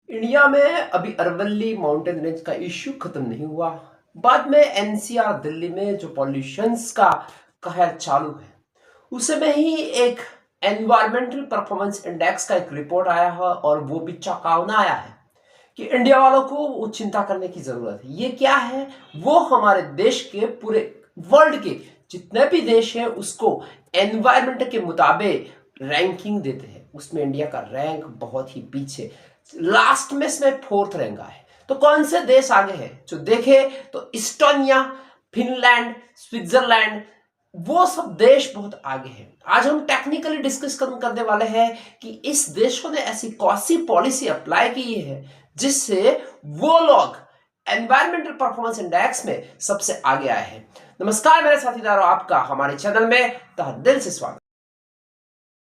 India में अभी Aravalli mountain range का इश्यू खत्म नहीं हुआ। बाद में एनसीआर दिल्ली में जो पॉल्यूशंस का कहर चालू है, उसमें ही एक एनवायरमेंटल परफॉर्मेंस इंडेक्स का एक रिपोर्ट आया है और वो भी चौंकावना आया है कि इंडिया वालों को वो चिंता करने की जरूरत है। ये क्या है? वो हमारे देश के पूरे वर्ल्ड के जितने भी देश हैं उसको एनवायरमेंट के मुताबिक रैंकिंग देते हैं। उसमें इंडिया का रैंक बहुत ही पीछे, लास्ट में इसमें फोर्थ रैंक है। तो कौन से देश आगे हैं? जो देखे तो इस्टोनिया, फिनलैंड, स्विट्जरलैंड, वो सब देश बहुत आगे हैं। आज हम टेक्निकली डिस्कस करने वाले हैं कि इस देशों ने ऐसी कौन सी पॉलिसी अप्लाई की है जिससे वो लोग एनवायरमेंटल परफॉर्मेंस इंडेक्स में सबसे आगे आए हैं। नमस्कार मेरे साथीदारों, आपका हमारे चैनल में तहे दिल से स्वागत।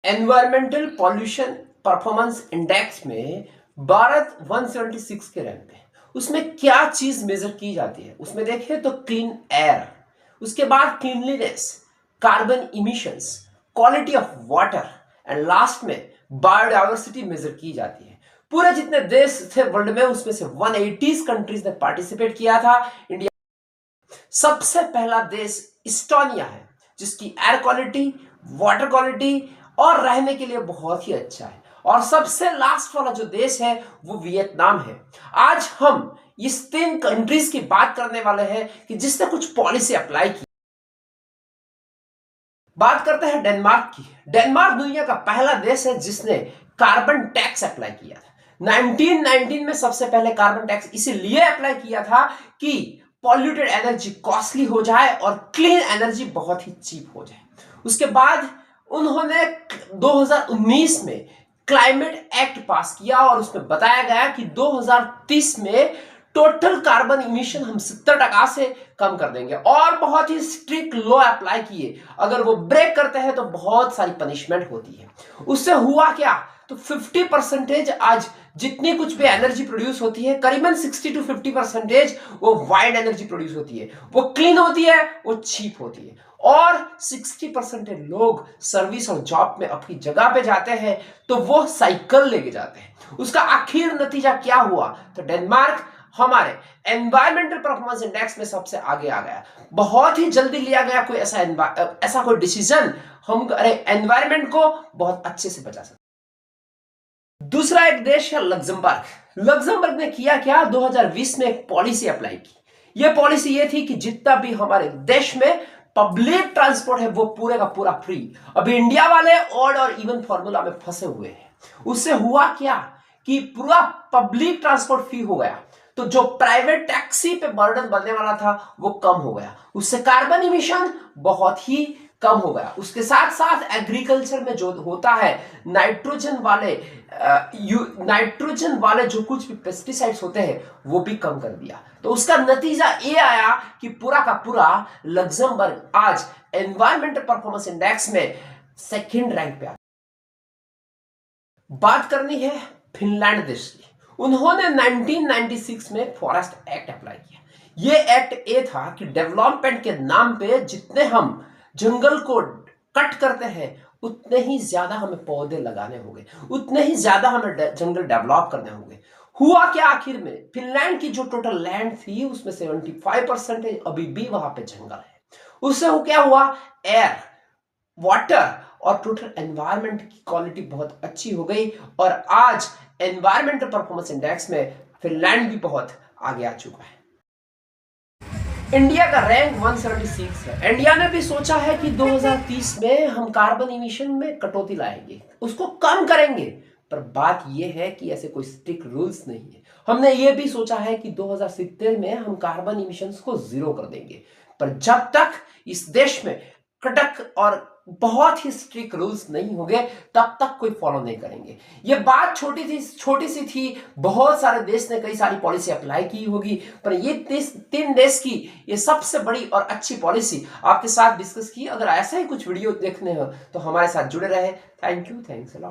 एनवायरमेंटल पॉल्यूशन परफॉर्मेंस इंडेक्स में भारत 176 के रैंक पे। उसमें क्या चीज मेजर की जाती है? उसमें देखें तो क्लीन एयर, उसके बाद cleanliness, carbon emissions, quality of water and last में बायोडाइवर्सिटी मेजर की जाती है। पूरे जितने देश थे वर्ल्ड में उसमें से 180 कंट्रीज ने पार्टिसिपेट किया था। इंडिया सबसे पहला देश इस्टोनिया है जिसकी एयर क्वालिटी, वाटर क्वालिटी और रहने के लिए बहुत ही अच्छा है। और सबसे लास्ट वाला जो देश है वो वियतनाम है। आज हम इस 3 कंट्रीज की बात करने वाले हैं कि जिसने कुछ पॉलिसी अप्लाई की। बात करते हैं डेनमार्क की। डेनमार्क दुनिया का पहला देश है जिसने कार्बन टैक्स अप्लाई किया था। 1919 में सबसे पहले कार्बन टैक्स इसीलिए अप्लाई किया था कि पॉल्यूटेड एनर्जी कॉस्टली हो जाए और क्लीन एनर्जी बहुत ही चीप हो जाए। उसके बाद उन्होंने 2019 में क्लाइमेट एक्ट पास किया और उसमें बताया गया कि 2030 में टोटल कार्बन इमिशन हम 70% से कम कर देंगे और बहुत ही स्ट्रिक्ट लॉ अप्लाई किए। अगर वो ब्रेक करते हैं तो बहुत सारी पनिशमेंट होती है। उससे हुआ क्या? तो 50% आज जितनी कुछ भी एनर्जी प्रोड्यूस होती है, करीबन 60 to 50% वो वाइड एनर्जी प्रोड्यूस होती है, वो क्लीन होती है, वो चीप होती है। और 60% लोग सर्विस और जॉब में अपनी जगह पे जाते हैं तो वो साइकिल लेके जाते हैं। उसका आखिर नतीजा क्या हुआ? तो डेनमार्क हमारे एनवायरमेंटल परफॉर्मेंस इंडेक्स में सबसे आगे आ गया। बहुत ही जल्दी लिया गया कोई ऐसा कोई डिसीजन, हम एनवायरमेंट को बहुत अच्छे से बचा सकते। दूसरा एक देश है लग्जमबर्ग। लग्जमबर्ग ने किया क्या? 2020 में एक पॉलिसी अप्लाई की। यह पॉलिसी ये थी कि जितना भी हमारे देश में पब्लिक ट्रांसपोर्ट है वो पूरे का पूरा फ्री। अभी इंडिया वाले ऑड और इवन फॉर्मूला में फंसे हुए हैं। उससे हुआ क्या कि पूरा पब्लिक ट्रांसपोर्ट फ्री हो गया, तो जो प्राइवेट टैक्सी पे बर्डन बनने वाला था वो कम हो गया। उससे कार्बन इमिशन बहुत ही कम हो गया। उसके साथ साथ एग्रीकल्चर में जो होता है नाइट्रोजन वाले जो कुछ भी पेस्टिसाइड्स होते हैं वो भी कम कर दिया। तो उसका नतीजा ये आया कि पूरा का पूरा लग्जमबर्ग आज एनवायरमेंटल परफॉर्मेंस इंडेक्स में सेकंड रैंक पे आ। बात करनी है फिनलैंड देश की। उन्होंने 1996 में फॉरेस्ट एक्ट अप्लाई किया। यह एक्ट ये था कि डेवलपमेंट के नाम पे जितने हम जंगल को कट करते हैं उतने ही ज्यादा हमें पौधे लगाने होंगे, उतने ही ज्यादा हमें जंगल डेवलप करने होंगे। हुआ क्या आखिर में? फिनलैंड की जो टोटल लैंड थी उसमें 75% अभी भी वहां पे जंगल है। उससे क्या हुआ? एयर, वाटर और टोटल एनवायरनमेंट की क्वालिटी बहुत अच्छी हो गई और आज एनवायरमेंटल परफॉर्मेंस इंडेक्स में फिनलैंड भी बहुत आगे आ चुका है। इंडिया का रैंक 176 है। इंडिया ने भी सोचा है कि 2030 में हम कार्बन इमिशन में कटौती लाएंगे, उसको कम करेंगे। पर बात यह है कि ऐसे कोई स्ट्रिक्ट रूल्स नहीं है। हमने ये भी सोचा है कि 2070 में हम कार्बन इमिशंस को 0 कर देंगे। पर जब तक इस देश में कड़क और बहुत ही स्ट्रिक्ट रूल्स नहीं होंगे तब तक कोई फॉलो नहीं करेंगे। ये बात छोटी सी थी। बहुत सारे देश ने कई सारी पॉलिसी अप्लाई की होगी, पर ये 3 देश की ये सबसे बड़ी और अच्छी पॉलिसी आपके साथ डिस्कस की। अगर ऐसा ही कुछ वीडियो देखने हो तो हमारे साथ जुड़े रहे। Thank you, thanks a lot.